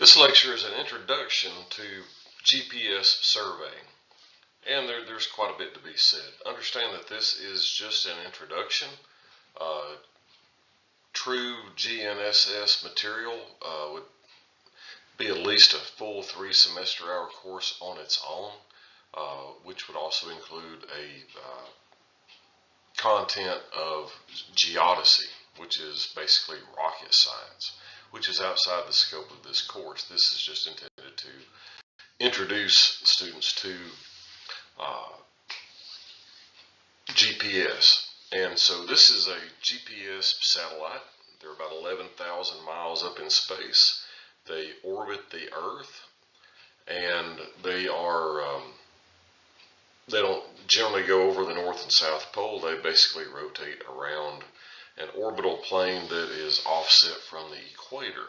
This lecture is an introduction to GPS surveying, and there's quite a bit to be said. Understand that this is just an introduction. True GNSS material would be at least a full 3 semester hour course on its own, which would also include a content of geodesy, which is basically rocket science, which is outside the scope of this course. This is just intended to introduce students to GPS. And so this is a GPS satellite. They're about 11,000 miles up in space. They orbit the Earth, and they don't generally go over the North and South Pole. They basically rotate around an orbital plane that is offset from the equator.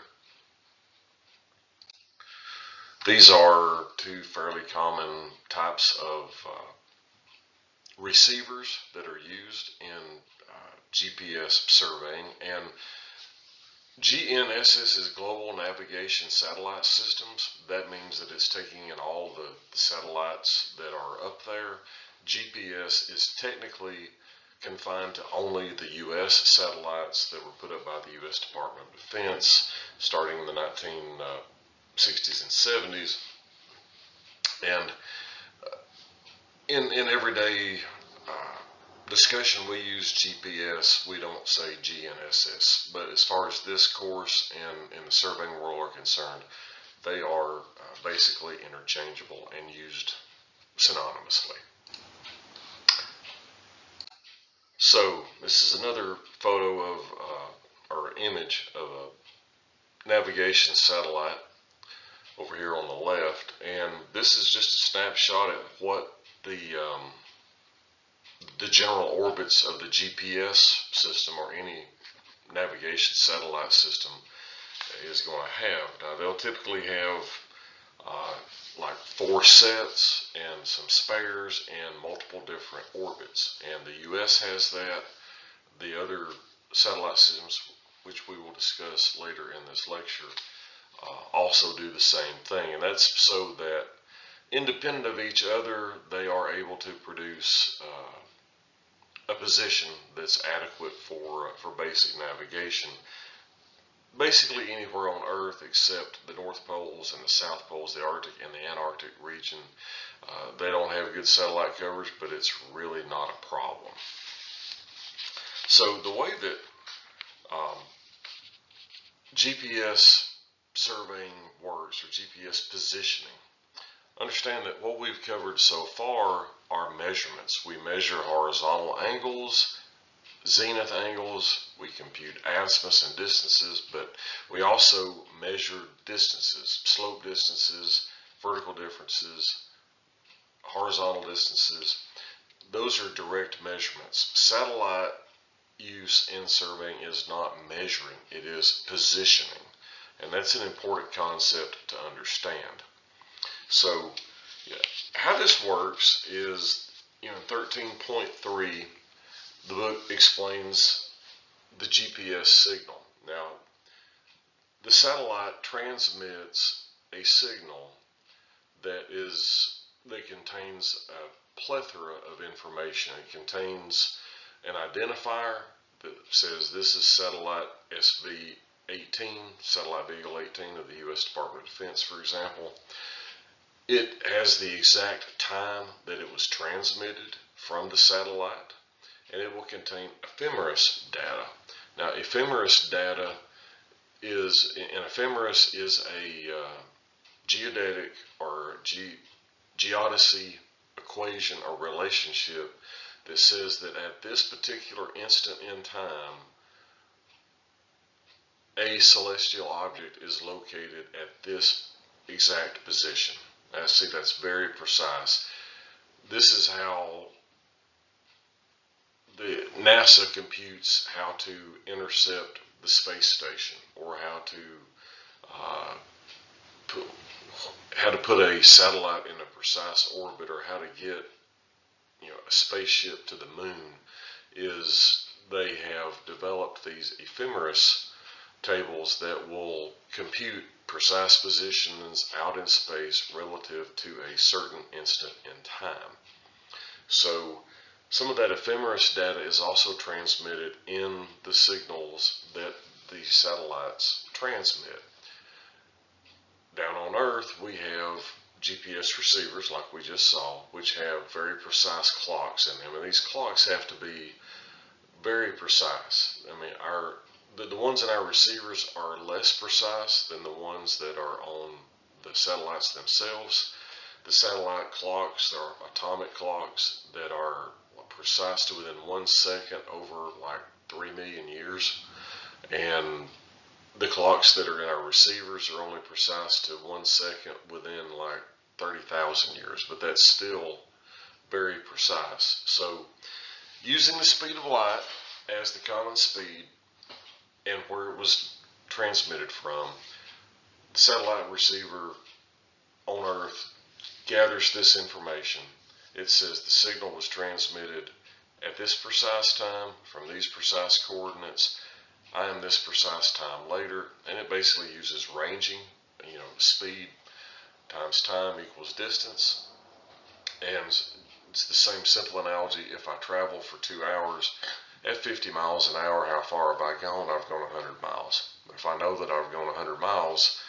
These are two fairly common types of receivers that are used in GPS surveying, and GNSS is Global Navigation Satellite Systems. That means that it's taking in all the satellites that are up there. GPS is technically confined to only the U.S. satellites that were put up by the U.S. Department of Defense starting in the 1960s and 70s. And in everyday discussion, we use GPS. We don't say GNSS. But as far as this course and in the surveying world are concerned, they are basically interchangeable and used synonymously. So this is another photo of or image of a navigation satellite over here on the left, and this is just a snapshot at what the general orbits of the GPS system or any navigation satellite system is going to have. Now they'll typically have like 4 sets and some spares and multiple different orbits, and the US has that. The other satellite systems, which we will discuss later in this lecture, also do the same thing, and that's so that independent of each other they are able to produce a position that's adequate for basic navigation. Basically anywhere on Earth except the North Poles and the South Poles, the Arctic and the Antarctic region. They don't have good satellite coverage, but it's really not a problem. So the way that GPS surveying works, or GPS positioning, understand that what we've covered so far are measurements. We measure horizontal angles, zenith angles, we compute azimuths and distances, but we also measure distances, slope distances, vertical differences, horizontal distances. Those are direct measurements. Satellite use in surveying is not measuring, it is positioning. And that's an important concept to understand. So how this works is, in 13.3, the book explains the GPS signal. Now, the satellite transmits a signal that contains a plethora of information. It contains an identifier that says this is satellite SV-18, satellite Beagle 18 of the U.S. Department of Defense, for example. It has the exact time that it was transmitted from the satellite, and it will contain ephemeris data. Now, ephemeris data is a geodetic or geodesy equation or relationship that says that at this particular instant in time, a celestial object is located at this exact position. Now, see, that's very precise. This is how the NASA computes how to intercept the space station, or how to put a satellite in a precise orbit, or how to get a spaceship to the moon. Is they have developed these ephemeris tables that will compute precise positions out in space relative to a certain instant in time. So some of that ephemeris data is also transmitted in the signals that the satellites transmit. Down on Earth, we have GPS receivers, like we just saw, which have very precise clocks in them, and these clocks have to be very precise. I mean, the ones in our receivers are less precise than the ones that are on the satellites themselves. The satellite clocks are atomic clocks that are precise to within 1 second over like 3 million years, and the clocks that are in our receivers are only precise to 1 second within like 30,000 years, but that's still very precise. So using the speed of light as the common speed and where it was transmitted from, the satellite receiver on Earth gathers this information. It says the signal was transmitted at this precise time from these precise coordinates. I am this precise time later, and it basically uses ranging, speed times time equals distance. And it's the same simple analogy. If I travel for 2 hours at 50 miles an hour, how far have I gone? I've gone 100 miles. But if I know that I've gone 100 miles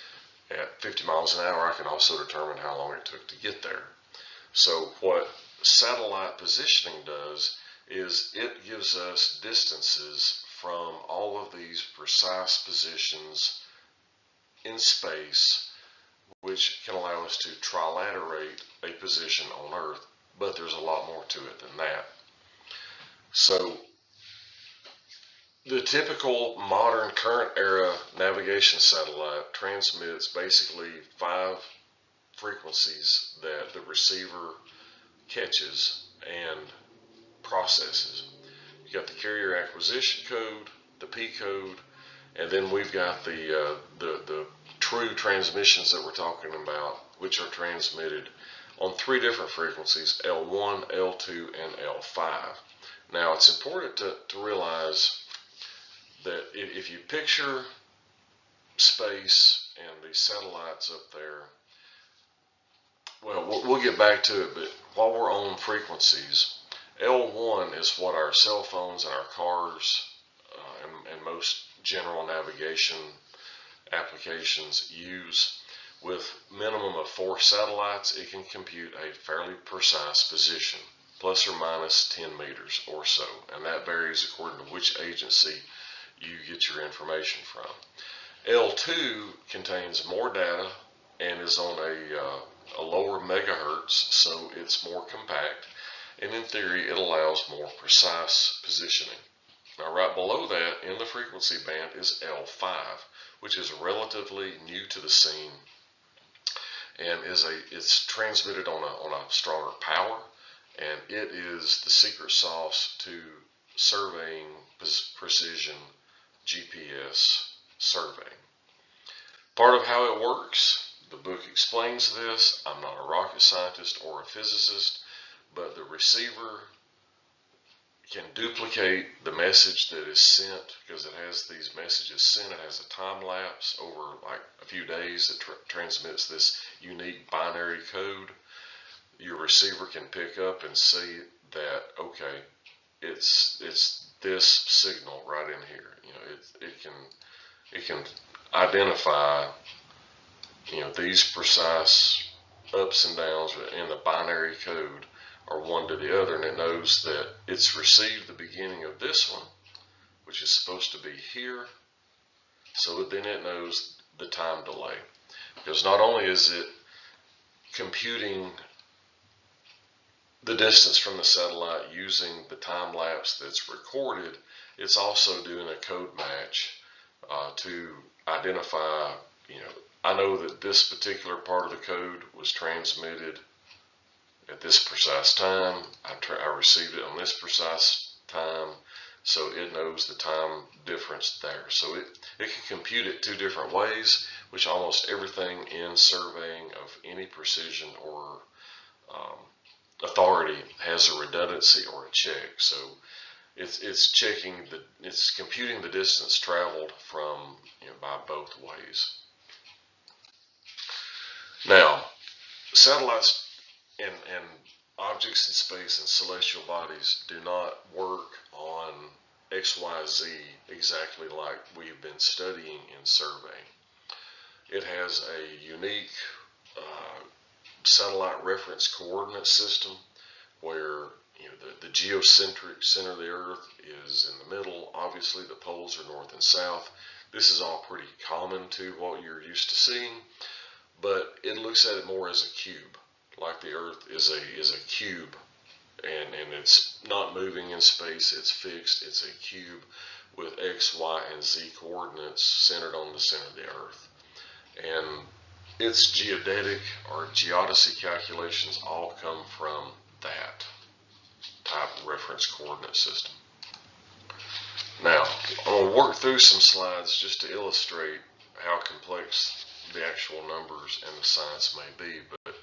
at 50 miles an hour, I can also determine how long it took to get there. So what satellite positioning does is it gives us distances from all of these precise positions in space, which can allow us to trilaterate a position on Earth, but there's a lot more to it than that. So the typical modern current era navigation satellite transmits basically 5 frequencies that the receiver catches and processes. You got the carrier acquisition code, the P code, and then we've got the true transmissions that we're talking about, which are transmitted on 3 different frequencies: L1, L2, and L5. Now it's important to realize that if you picture space and these satellites up there, well, we'll get back to it, but while we're on frequencies, L1 is what our cell phones and our cars and most general navigation applications use. With minimum of 4 satellites, it can compute a fairly precise position, plus or minus 10 meters or so, and that varies according to which agency you get your information from. L2 contains more data and is on a lower megahertz, so it's more compact, and in theory it allows more precise positioning. Now right below that in the frequency band is L5, which is relatively new to the scene and it's transmitted on a stronger power, and it is the secret sauce to surveying precision GPS surveying. Part of how it works, the book explains this. I'm not a rocket scientist or a physicist, but the receiver can duplicate the message that is sent, because it has these messages sent. It has a time lapse over like a few days that transmits this unique binary code. Your receiver can pick up and see that, okay, it's this signal right in here. It can identify these precise ups and downs in the binary code are one to the other, and it knows that it's received the beginning of this one, which is supposed to be here, so then it knows the time delay, because not only is it computing the distance from the satellite using the time lapse that's recorded, it's also doing a code match to identify, I know that this particular part of the code was transmitted at this precise time. I received it on this precise time, so it knows the time difference there. So it can compute it 2 different ways, which almost everything in surveying of any precision or authority has a redundancy or a check. So it's computing the distance traveled from by both ways. Now, satellites and objects in space and celestial bodies do not work on XYZ exactly like we've been studying in surveying. It has a unique satellite reference coordinate system where the geocentric center of the Earth is in the middle. Obviously, the poles are north and south. This is all pretty common to what you're used to seeing, but it looks at it more as a cube, like the Earth is a cube, and it's not moving in space. It's fixed. It's a cube with X, Y, and Z coordinates centered on the center of the Earth, and its geodetic or geodesy calculations all come from that type of reference coordinate system. Now, I'm going to work through some slides just to illustrate how complex the actual numbers and the science may be, but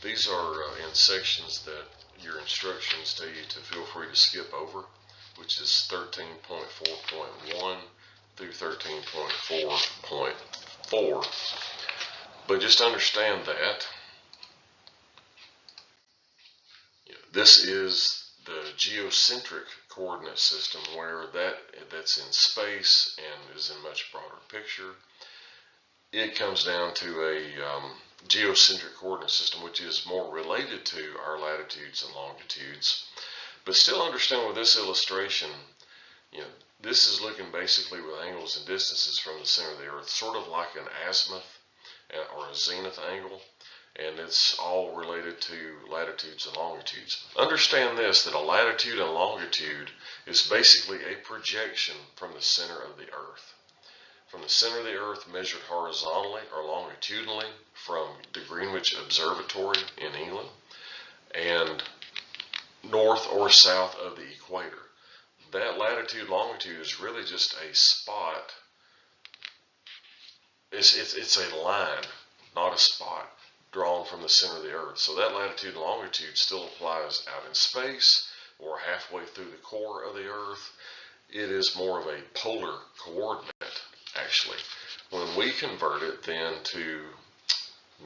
these are in sections that your instructions tell you to feel free to skip over, which is 13.4.1 through 13.4.4. But just understand that this is the geocentric coordinate system, where that's in space and is in much broader picture. It comes down to a geocentric coordinate system, which is more related to our latitudes and longitudes. But still understand with this illustration, this is looking basically with angles and distances from the center of the Earth, sort of like an azimuth or a zenith angle, and it's all related to latitudes and longitudes. Understand this, that a latitude and longitude is basically a projection from the center of the Earth. From the center of the Earth measured horizontally or longitudinally from the Greenwich Observatory in England, and north or south of the equator. That latitude longitude is really just a spot. It's a line, not a spot, drawn from the center of the Earth. So that latitude and longitude still applies out in space or halfway through the core of the Earth. It is more of a polar coordinate, actually. When we convert it then to,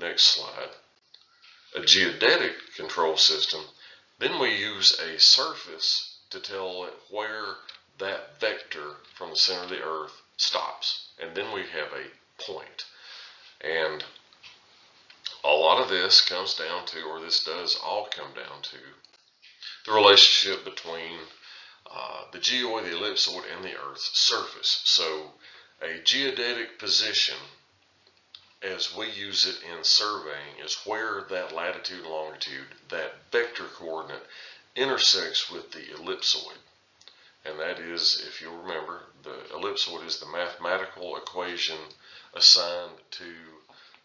next slide, a geodetic control system, then we use a surface to tell it where that vector from the center of the Earth stops. And then we have a point. And a lot of this comes down to, or this does all come down to, the relationship between the geoid, the ellipsoid, and the Earth's surface. So a geodetic position, as we use it in surveying, is where that latitude and longitude, that vector coordinate, intersects with the ellipsoid. And that is, if you'll remember, the ellipsoid is the mathematical equation assigned to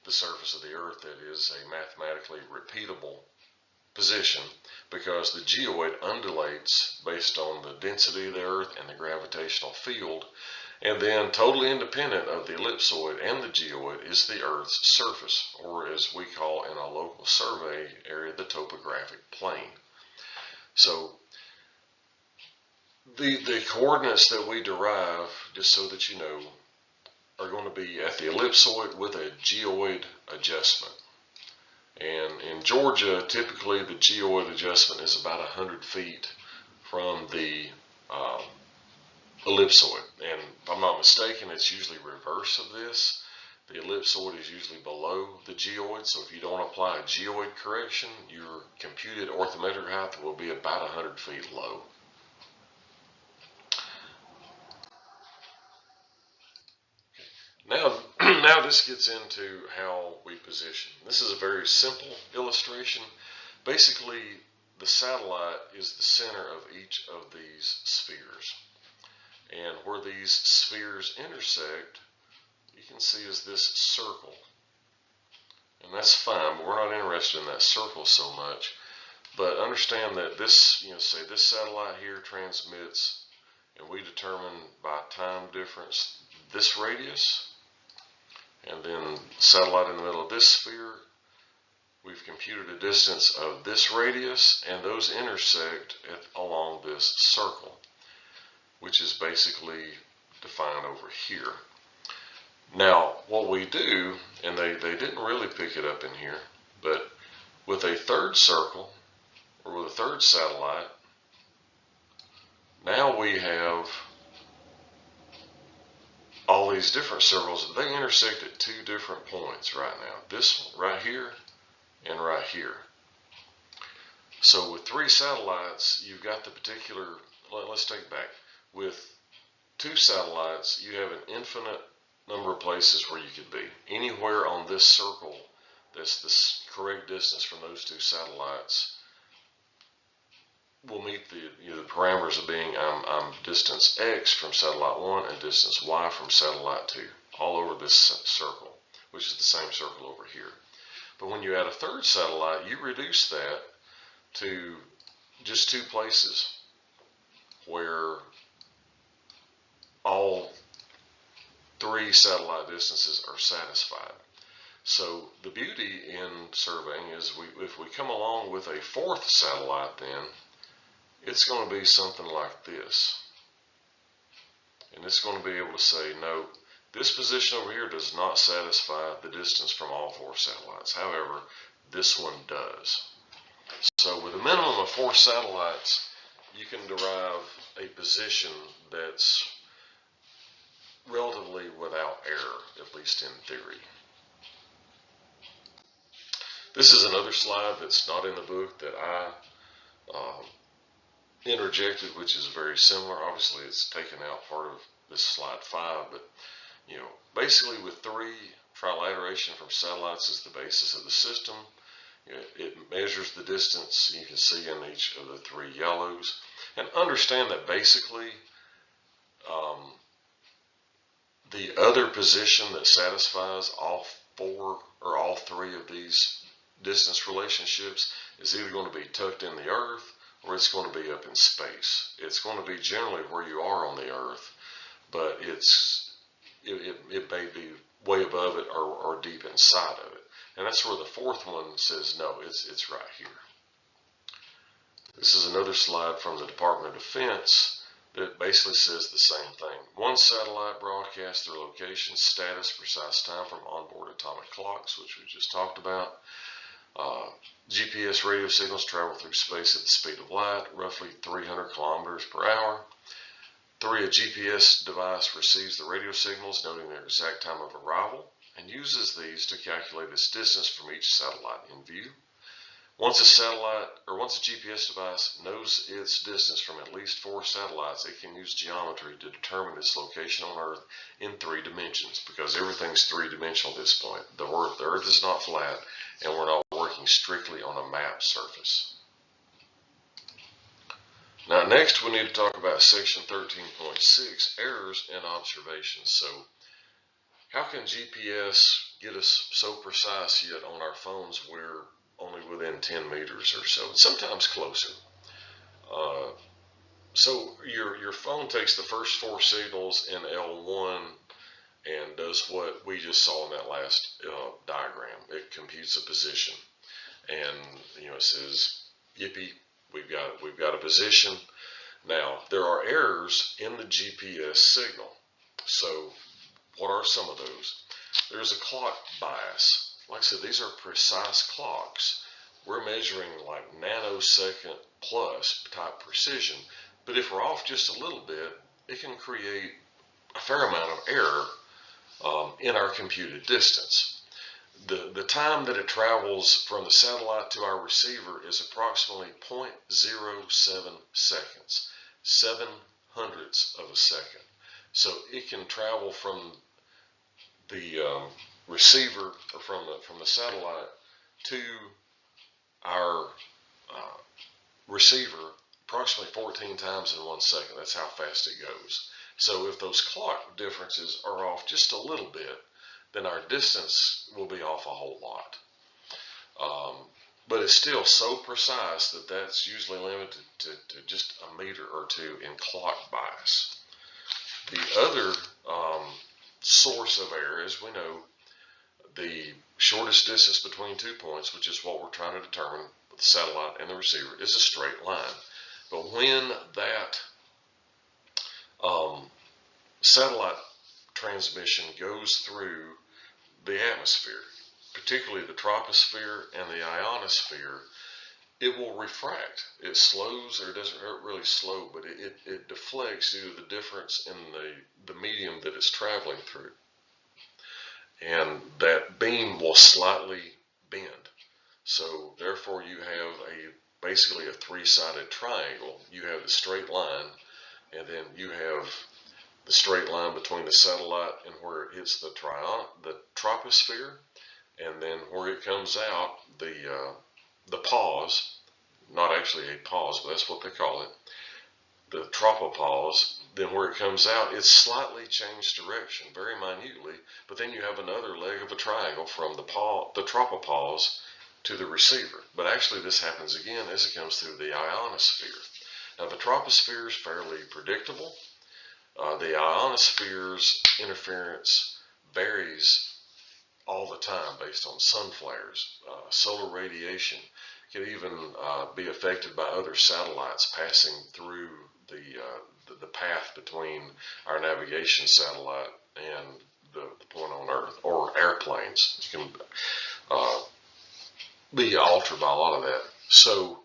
the surface of the Earth that is a mathematically repeatable position, because the geoid undulates based on the density of the Earth and the gravitational field. And then, totally independent of the ellipsoid and the geoid, is the Earth's surface, or as we call in a local survey area, the topographic plane. So the coordinates that we derive, just so that you know, are going to be at the ellipsoid with a geoid adjustment. And in Georgia, typically the geoid adjustment is about 100 feet from the ellipsoid. And if I'm not mistaken, it's usually reverse of this. The ellipsoid is usually below the geoid, so if you don't apply a geoid correction, your computed orthometric height will be about 100 feet low. Now this gets into how we position. This is a very simple illustration. Basically, the satellite is the center of each of these spheres. And where these spheres intersect, you can see is this circle. And that's fine, but we're not interested in that circle so much. But understand that this, say this satellite here transmits, and we determine by time difference this radius, and then satellite in the middle of this sphere, we've computed a distance of this radius, and those intersect along this circle, which is basically defined over here. Now, what we do, and they didn't really pick it up in here, but with a third circle, or with a third satellite, now we have all these different circles. They intersect at two different points right now. This one right here and right here. So with three satellites, you've got the particular, let's take it back. With two satellites, you have an infinite number of places where you could be. Anywhere on this circle that's the correct distance from those two satellites will meet the parameters of being I'm distance X from satellite 1 and distance Y from satellite 2, all over this circle, which is the same circle over here. But when you add a third satellite, you reduce that to just two places where all three satellite distances are satisfied. So the beauty in surveying is if we come along with a fourth satellite, then it's going to be something like this. And it's going to be able to say, no, this position over here does not satisfy the distance from all four satellites. However, this one does. So with a minimum of 4 satellites, you can derive a position that's relatively without error, at least in theory. This is another slide that's not in the book that I interjected, which is very similar. Obviously, it's taken out part of this slide 5, but basically with 3, trilateration from satellites is the basis of the system. It measures the distance you can see in each of the 3 yellows, and understand that basically the other position that satisfies all 4 or all 3 of these distance relationships is either going to be tucked in the earth or it's going to be up in space. It's going to be generally where you are on the earth, but it may be way above it or deep inside of it. And that's where the 4th one says, no, it's right here. This is another slide from the Department of Defense that basically says the same thing. One satellite broadcasts their location, status, precise time from onboard atomic clocks, which we just talked about. GPS radio signals travel through space at the speed of light, roughly 300 kilometers per hour. 3, a GPS device receives the radio signals noting their exact time of arrival and uses these to calculate its distance from each satellite in view. Once a GPS device knows its distance from at least 4 satellites, it can use geometry to determine its location on Earth in 3 dimensions, because everything's 3-dimensional at this point. The Earth is not flat, and we're not working strictly on a map surface. Now next we need to talk about section 13.6, errors in observations. So how can GPS get us so precise yet on our phones we're only within 10 meters or so, sometimes closer? So your phone takes the first 4 signals in L1 and does what we just saw in that last diagram. It computes a position, and it says, yippee, we've got a position. Now there are errors in the GPS signal. So what are some of those? There's a clock bias. Like I said, these are precise clocks. We're measuring like nanosecond plus type precision, but if we're off just a little bit, it can create a fair amount of error in our computed distance. The time that it travels from the satellite to our receiver is approximately 0.07 seconds, 7/100ths of a second. So it can travel from the receiver, or from the satellite to our receiver approximately 14 times in 1 second. That's how fast it goes. So if those clock differences are off just a little bit, then our distance will be off a whole lot. But it's still so precise that that's usually limited to just a meter or 2 in clock bias. The other source of error, as we know, the shortest distance between 2 points, which is what we're trying to determine with the satellite and the receiver, is a straight line. But when that satellite transmission goes through the atmosphere, particularly the troposphere and the ionosphere, it will refract. It slows, or it doesn't really slow, but it deflects due to the difference in the medium that it's traveling through. And that beam will slightly bend. So therefore you have basically a three-sided triangle. You have the straight line, and then you have the straight line between the satellite and where it hits the troposphere, and then where it comes out, the pause, not actually a pause, but that's what they call it, the tropopause. Then where it comes out, it's slightly changed direction, very minutely, but then you have another leg of a triangle from the tropopause to the receiver. But actually this happens again as it comes through the ionosphere. Now the troposphere is fairly predictable. The ionosphere's interference varies all the time based on sun flares. Solar radiation can even be affected by other satellites passing through the path between our navigation satellite and the point on Earth, or airplanes. You can be altered by a lot of that. So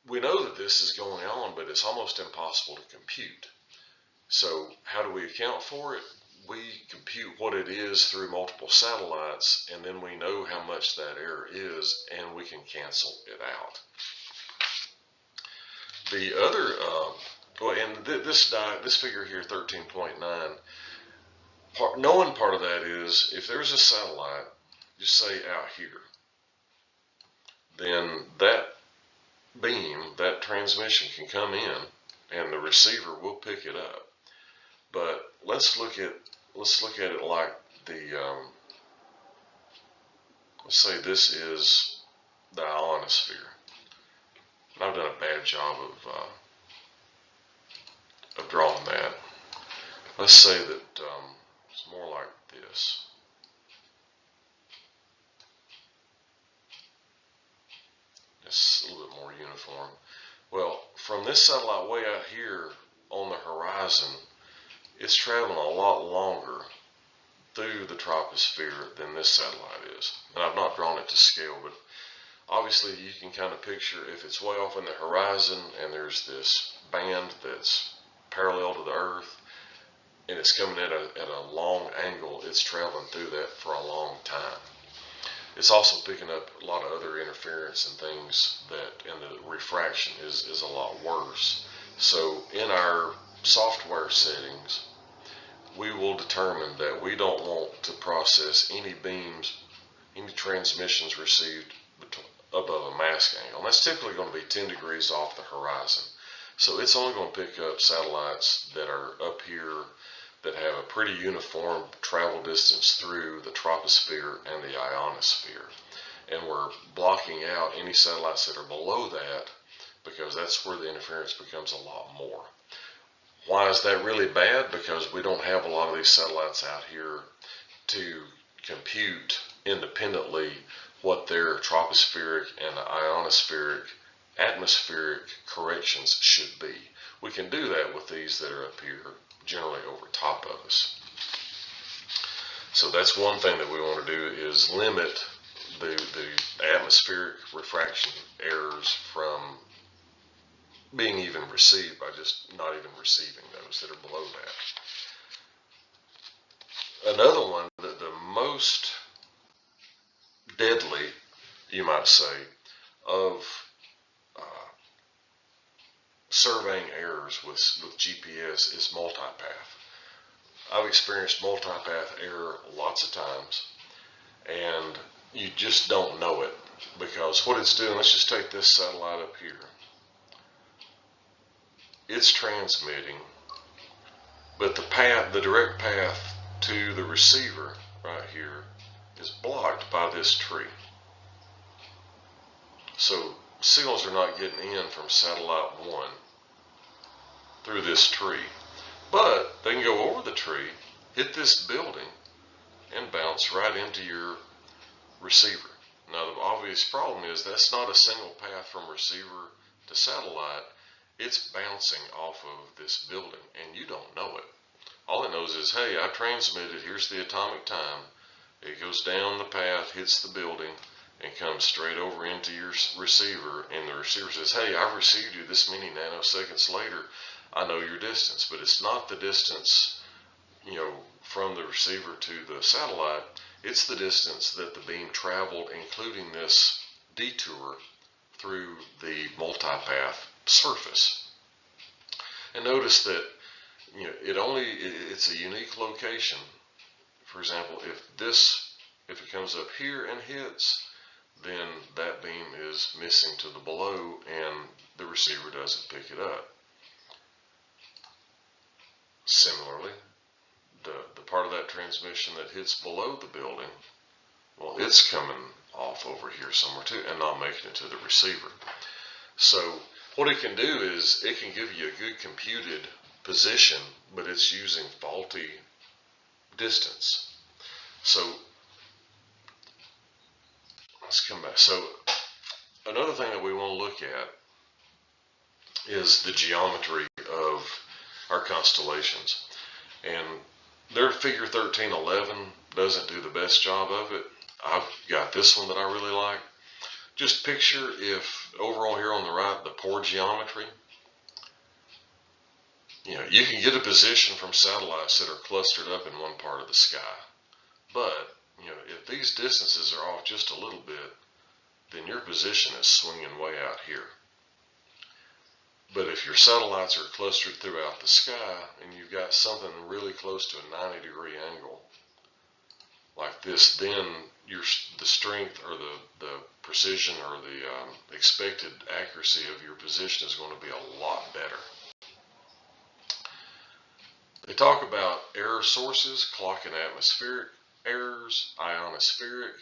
we know that this is going on, but it's almost impossible to compute. So how do we account for it? We compute what it is through multiple satellites, and then we know how much that error is, and we can cancel it out. The other, and this figure here, 13.9, knowing part of that is, if there's a satellite, just say out here, then that beam, that transmission can come in, and the receiver will pick it up. But let's look at it like let's say this is the ionosphere. And I've done a bad job of drawing that. Let's say that it's more like this. It's a little bit more uniform. Well, from this satellite way out here on the horizon, it's traveling a lot longer through the troposphere than this satellite is. And I've not drawn it to scale, but obviously you can kind of picture if it's way off in the horizon and there's this band that's parallel to the Earth and it's coming at a long angle, it's traveling through that for a long time. It's also picking up a lot of other interference and things and the refraction is a lot worse. So in our software settings, we will determine that we don't want to process any beams, any transmissions received above a mask angle. And that's typically going to be 10 degrees off the horizon. So it's only going to pick up satellites that are up here that have a pretty uniform travel distance through the troposphere and the ionosphere. And we're blocking out any satellites that are below that, because that's where the interference becomes a lot more. Why is that really bad? Because we don't have a lot of these satellites out here to compute independently what their tropospheric and ionospheric atmospheric corrections should be. We can do that with these that are up here, generally over top of us. So that's one thing that we want to do, is limit the atmospheric refraction errors from being even received by just not even receiving those that are below that. Another one, the most deadly, you might say, of surveying errors with GPS is multipath. I've experienced multipath error lots of times, and you just don't know it, because what it's doing, let's just take this satellite up here. It's transmitting, but the direct path to the receiver right here is blocked by this tree. So signals are not getting in from satellite 1 through this tree, but they can go over the tree, hit this building, and bounce right into your receiver. Now the obvious problem is that's not a single path from receiver to satellite. It's bouncing off of this building, and you don't know it. All it knows is, hey, I transmitted, here's the atomic time. It goes down the path, hits the building, and comes straight over into your receiver, and the receiver says, hey, I've received you this many nanoseconds later. I know your distance, but it's not the distance, from the receiver to the satellite. It's the distance that the beam traveled, including this detour through the multipath surface. And notice that it's a unique location. For example, if it comes up here and hits, then that beam is missing to the below and the receiver doesn't pick it up. Similarly, the part of that transmission that hits below the building, well, it's coming off over here somewhere too and not making it to the receiver. So what it can do is it can give you a good computed position, but it's using faulty distance. So let's come back. So another thing that we want to look at is the geometry of our constellations. And their figure 1311 doesn't do the best job of it. I've got this one that I really like. Just picture if overall here on the right, the poor geometry, you can get a position from satellites that are clustered up in one part of the sky. But, if these distances are off just a little bit, then your position is swinging way out here. But if your satellites are clustered throughout the sky and you've got something really close to a 90-degree angle like this, then the strength or the precision or the expected accuracy of your position is going to be a lot better. They talk about error sources, clock and atmospheric errors, ionospheric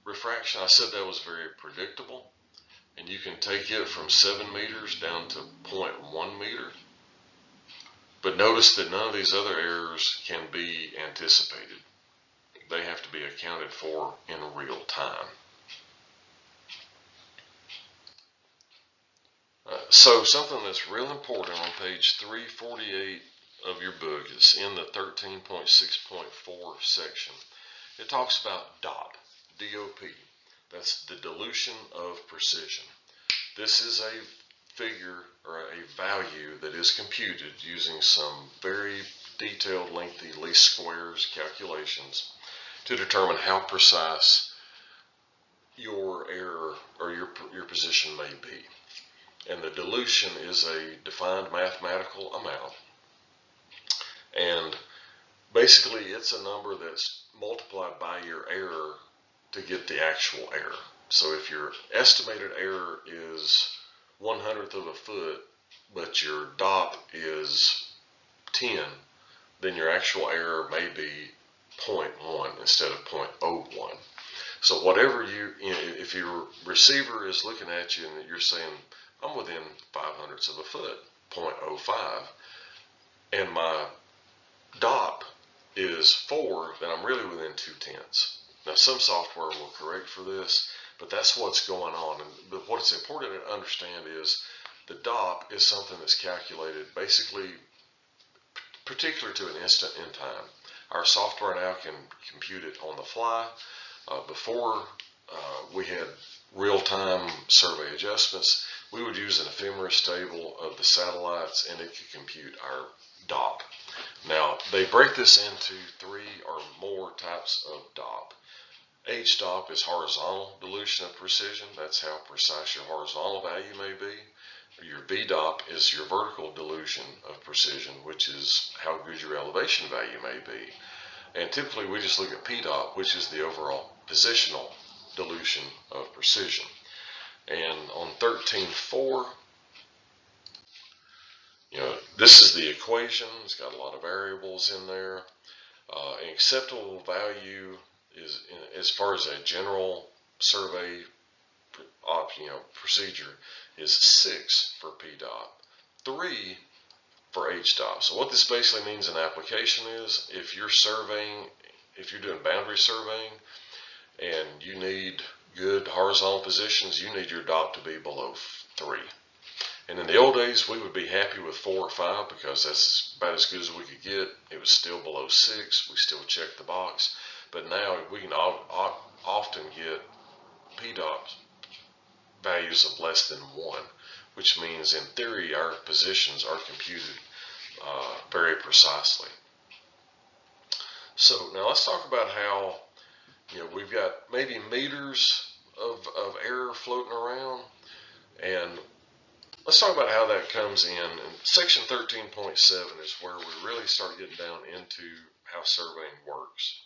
refraction. I said that was very predictable. And you can take it from 7 meters down to 0.1 meter. But notice that none of these other errors can be anticipated. They have to be accounted for in real time. So something that's real important on page 348 of your book is in the 13.6.4 section. It talks about DOP, D-O-P. That's the dilution of precision. This is a figure or a value that is computed using some very detailed, lengthy least squares calculations to determine how precise your error or your position may be. And the dilution is a defined mathematical amount. And basically it's a number that's multiplied by your error to get the actual error. So if your estimated error is 1/100th of a foot, but your DOP is 10, then your actual error may be 0.1 instead of 0.01. So whatever if your receiver is looking at you and you're saying, I'm within 5/100ths of a foot, 0.05, and my DOP is 4, then I'm really within 2/10. Now some software will correct for this, but that's what's going on. But what's important to understand is the DOP is something that's calculated basically particular to an instant in time. Our software now can compute it on the fly. Before we had real-time survey adjustments, we would use an ephemeris table of the satellites and it could compute our DOP. Now they break this into 3 or more types of DOP. H-DOP is horizontal dilution of precision. That's how precise your horizontal value may be. Your V-DOP is your vertical dilution of precision, which is how good your elevation value may be. And typically we just look at P-DOP, which is the overall positional dilution of precision. And on 13.4, this is the equation. It's got a lot of variables in there. An acceptable value is, as far as a general survey procedure, is 6 for P-DOP, 3 for H-DOP. So what this basically means in application is if you're doing boundary surveying and you need good horizontal positions, you need your DOP to be below 3. And in the old days, we would be happy with 4 or 5 because that's about as good as we could get. It was still below 6. We still checked the box. But now we can often get PDOT values of less than 1, which means in theory our positions are computed very precisely. So now let's talk about how, we've got maybe meters of error floating around, and let's talk about how that comes in. And section 13.7 is where we really start getting down into how surveying works.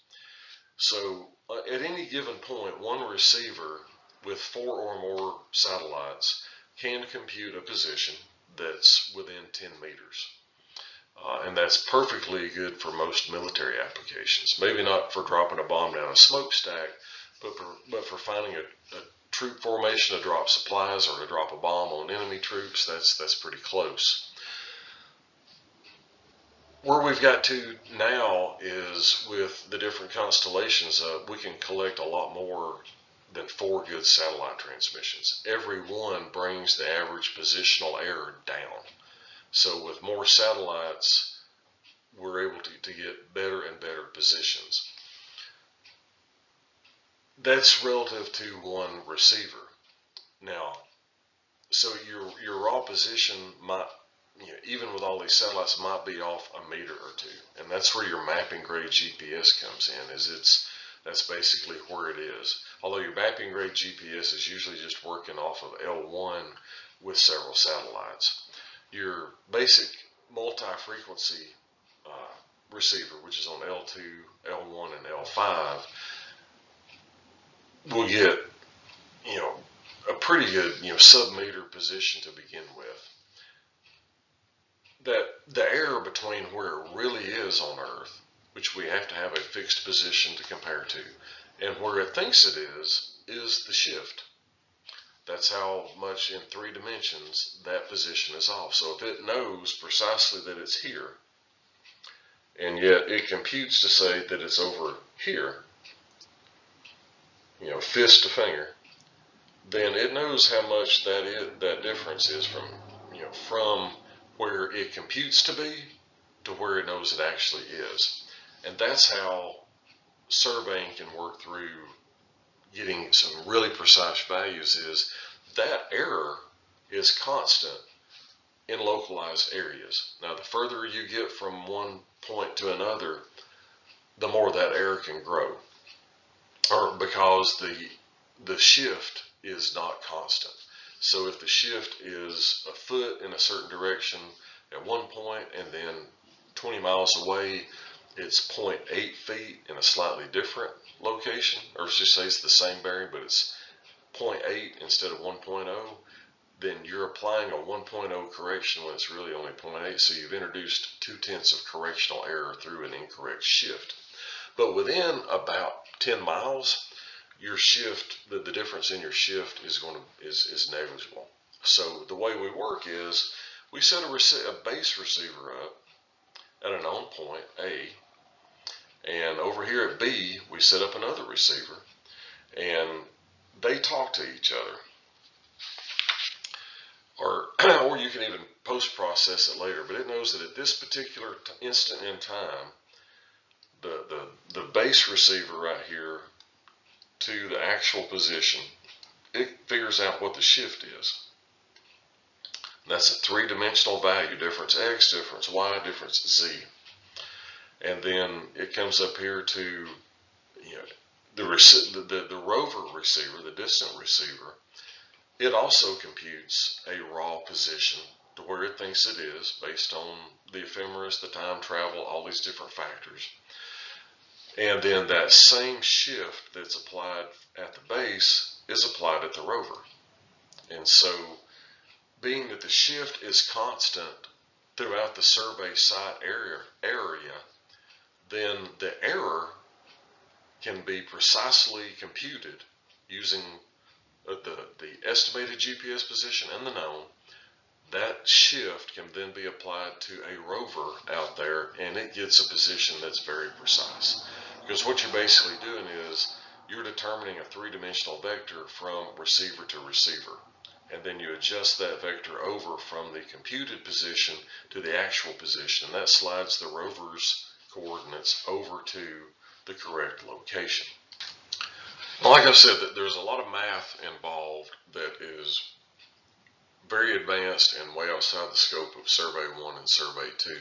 So at any given point, one receiver with 4 or more satellites can compute a position that's within 10 meters. And that's perfectly good for most military applications. Maybe not for dropping a bomb down a smokestack, but for finding a troop formation to drop supplies or to drop a bomb on enemy troops, that's pretty close. Where we've got to now is with the different constellations, we can collect a lot more than 4 good satellite transmissions. Every one brings the average positional error down. So with more satellites, we're able to get better and better positions. That's relative to one receiver. Now, so your raw position might, even with all these satellites, might be off a meter or 2, and that's where your mapping grade GPS comes in. That's basically where it is. Although your mapping grade GPS is usually just working off of L1 with several satellites. Your basic multi-frequency receiver, which is on L2, L1, and L5, will get, a pretty good, sub-meter position to begin with. That the error between where it really is on Earth, which we have to have a fixed position to compare to, and where it thinks it is the shift. That's how much in 3 dimensions that position is off. So if it knows precisely that it's here, and yet it computes to say that it's over here, fist to finger, then it knows how much that difference is from where it computes to be to where it knows it actually is. And that's how surveying can work through getting some really precise values, is that error is constant in localized areas. Now, the further you get from one point to another, the more that error can grow, or because the shift is not constant. So if the shift is a foot in a certain direction at one point, and then 20 miles away it's 0.8 feet in a slightly different location, or just say it's the same bearing but it's 0.8 instead of 1.0, then you're applying a 1.0 correction when it's really only 0.8, so you've introduced 0.2 of correctional error through an incorrect shift. But within about 10 miles, your shift, the difference in your shift is negligible. So the way we work is we set a base receiver up at a known point, A, and over here at B, we set up another receiver, and they talk to each other. Or you can even post-process it later, but it knows that at this particular instant in time, the base receiver right here to the actual position, it figures out what the shift is. That's a 3-dimensional value, difference X, difference Y, difference Z. And then it comes up here to the rover receiver, the distant receiver. It also computes a raw position to where it thinks it is based on the ephemeris, the time travel, all these different factors. And then that same shift that's applied at the base is applied at the rover. And so, being that the shift is constant throughout the survey site area, then the error can be precisely computed using the estimated GPS position and the known. That shift can then be applied to a rover out there, and it gets a position that's very precise. Because what you're basically doing is you're determining a 3-dimensional vector from receiver to receiver. and then you adjust that vector over from the computed position to the actual position, and that slides the rover's coordinates over to the correct location. Like I said, there's a lot of math involved that is very advanced and way outside the scope of Survey 1 and Survey 2.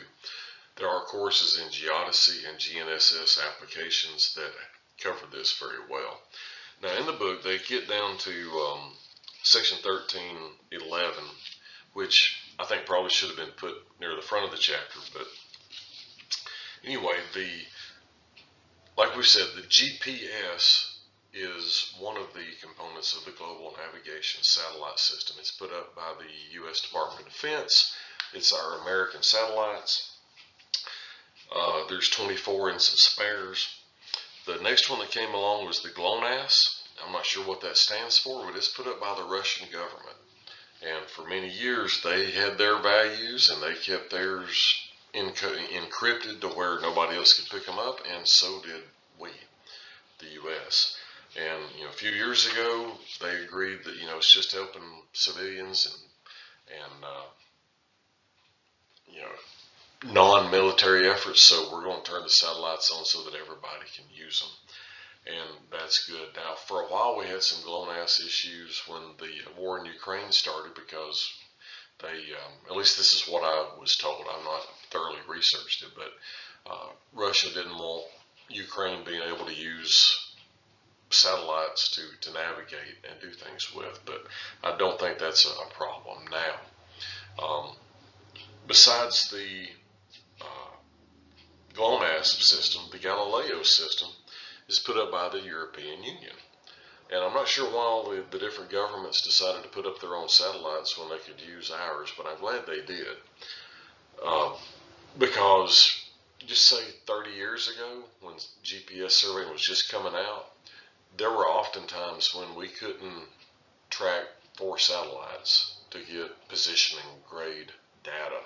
There are courses in geodesy and GNSS applications that cover this very well. Now in the book they get down to section 13:11, which I think probably should have been put near the front of the chapter, but anyway, like we said, the GPS is one of the components of the global navigation satellite system. It's put up by the U.S. Department of Defense. It's our American satellites. There's 24 and some spares. The next one that came along was the GLONASS. I'm not sure what that stands for, but it's put up by the Russian government. And for many years, they had their values and they kept theirs encrypted to where nobody else could pick them up, and so did we, the U.S. And a few years ago, they agreed that it's just helping civilians and non-military efforts. So we're going to turn the satellites on so that everybody can use them, and that's good. Now, for a while, we had some GLONASS issues when the war in Ukraine started because they, at least this is what I was told. I'm not thoroughly researched it, but Russia didn't want Ukraine being able to use satellites to navigate and do things with, but I don't think that's a problem now. Besides the GLONASS system, the Galileo system is put up by the European Union. And I'm not sure why all the different governments decided to put up their own satellites when they could use ours, but I'm glad they did. Because just say 30 years ago, when GPS surveying was just coming out, there were often times when we couldn't track 4 satellites to get positioning grade data,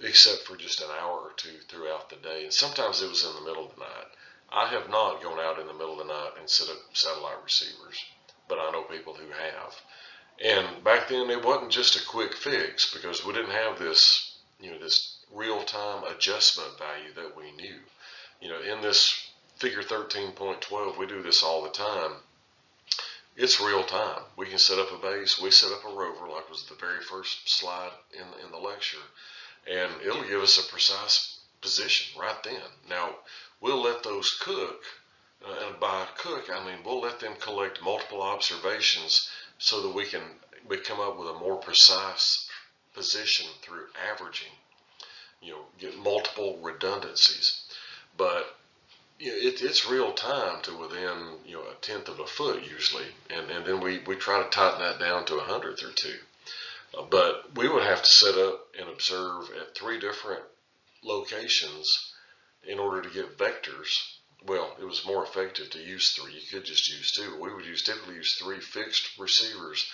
except for just an hour or two throughout the day. And sometimes it was in the middle of the night. I have not gone out in the middle of the night and set up satellite receivers, but I know people who have. And back then it wasn't just a quick fix, because we didn't have this, this real-time adjustment value that we knew. In this figure 13.12, we do this all the time. It's real time. We can set up a base. We set up a rover, like was the very first slide in the lecture, and it'll give us a precise position right then. Now, we'll let those cook, and by cook, I mean we'll let them collect multiple observations so that we can come up with a more precise position through averaging, get multiple redundancies. But it's real time to within a tenth of a foot usually, and then we try to tighten that down to a hundredth or two. But we would have to set up and observe at 3 different locations in order to get vectors. Well, it was more effective to use 3. You could just use 2, but we would typically use 3 fixed receivers.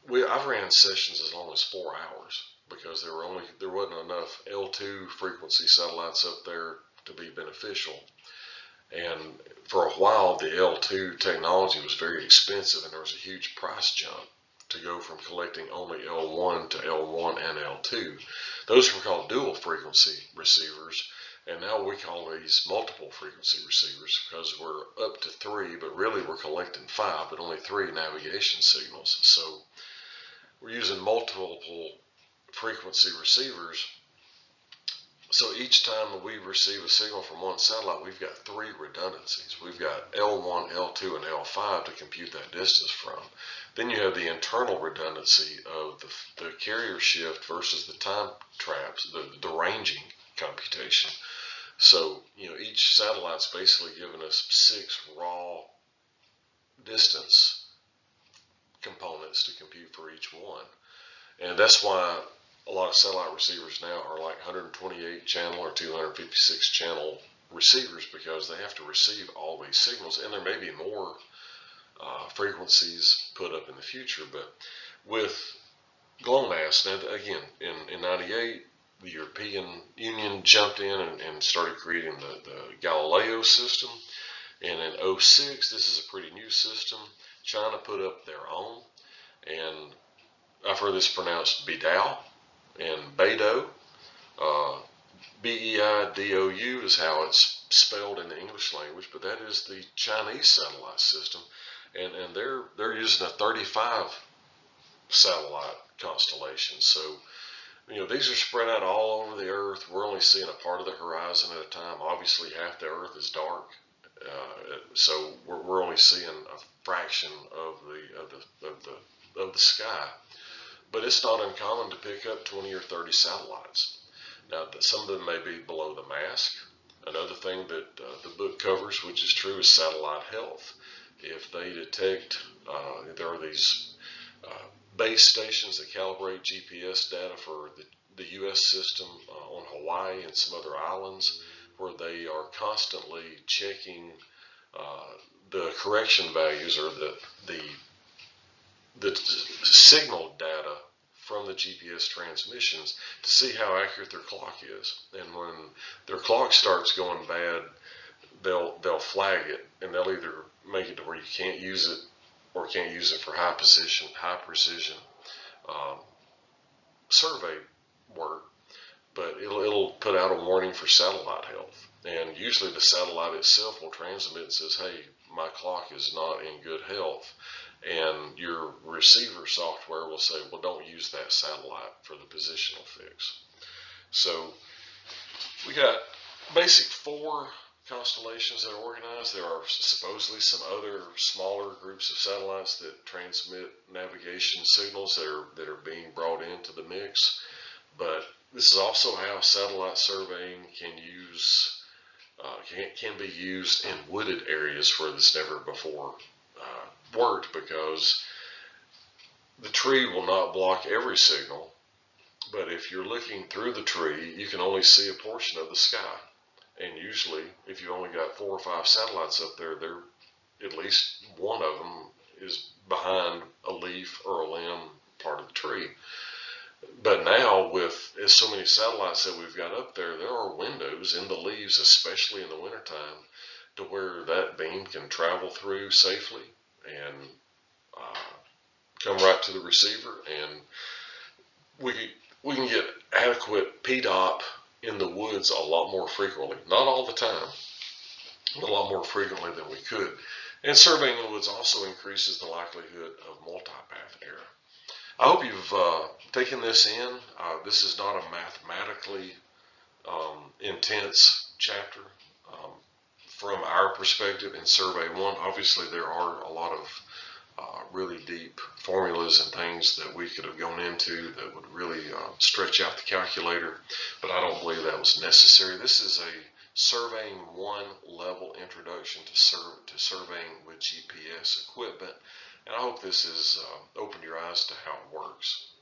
I've ran sessions as long as 4 hours because there wasn't enough L2 frequency satellites up there to be beneficial. And for a while, the L2 technology was very expensive, and there was a huge price jump to go from collecting only L1 to L1 and L2. Those were called dual frequency receivers, and now we call these multiple frequency receivers because we're up to 3, but really we're collecting 5, but only 3 navigation signals. So we're using multiple frequency receivers. So each time that we receive a signal from one satellite, we've got 3 redundancies. We've got L1, L2, and L5 to compute that distance from. Then you have the internal redundancy of the carrier shift versus the time traps, the ranging computation. So, each satellite's basically giving us 6 raw distance components to compute for each one. And that's why a lot of satellite receivers now are like 128 channel or 256 channel receivers, because they have to receive all these signals, and there may be more frequencies put up in the future. But with GLONASS, now again, in 98, the European Union jumped in and started creating the Galileo system. And in 06, this is a pretty new system. China put up their own. and I've heard this pronounced Beidou and Beidou. Beidou is how it's spelled in the English language, but that is the Chinese satellite system, and they're using a 35 satellite constellation. So these are spread out all over the Earth. We're only seeing a part of the horizon at a time. Obviously, half the Earth is dark, so we're only seeing a fraction of the sky. But it's not uncommon to pick up 20 or 30 satellites. Now, some of them may be below the mask. Another thing that the book covers, which is true, is satellite health. If they detect, there are these base stations that calibrate GPS data for the U.S. system on Hawaii and some other islands, where they are constantly checking the correction values or the signal data from the GPS transmissions to see how accurate their clock is. And when their clock starts going bad, they'll flag it, and they'll either make it to where you can't use it or can't use it for high precision survey work, but it'll put out a warning for satellite health. And usually the satellite itself will transmit and says, hey, my clock is not in good health. And your receiver software will say, well, don't use that satellite for the positional fix. So we got basic 4 constellations that are organized. There are supposedly some other smaller groups of satellites that transmit navigation signals that are being brought into the mix. But this is also how satellite surveying can be used in wooded areas where this never before worked, because the tree will not block every signal, but if you're looking through the tree, you can only see a portion of the sky. And usually, if you only got 4 or 5 satellites up there, at least one of them is behind a leaf or a limb part of the tree. But now, with so many satellites that we've got up there, there are windows in the leaves, especially in the wintertime, to where that beam can travel through safely and come right to the receiver, and we can get adequate PDOP in the woods a lot more frequently. Not all the time, but a lot more frequently than we could. And surveying the woods also increases the likelihood of multipath error. I hope you've taken this in. This is not a mathematically intense chapter. From our perspective in Survey 1, obviously there are a lot of really deep formulas and things that we could have gone into that would really stretch out the calculator, but I don't believe that was necessary. This is a Surveying 1 level introduction to surveying with GPS equipment, and I hope this has opened your eyes to how it works.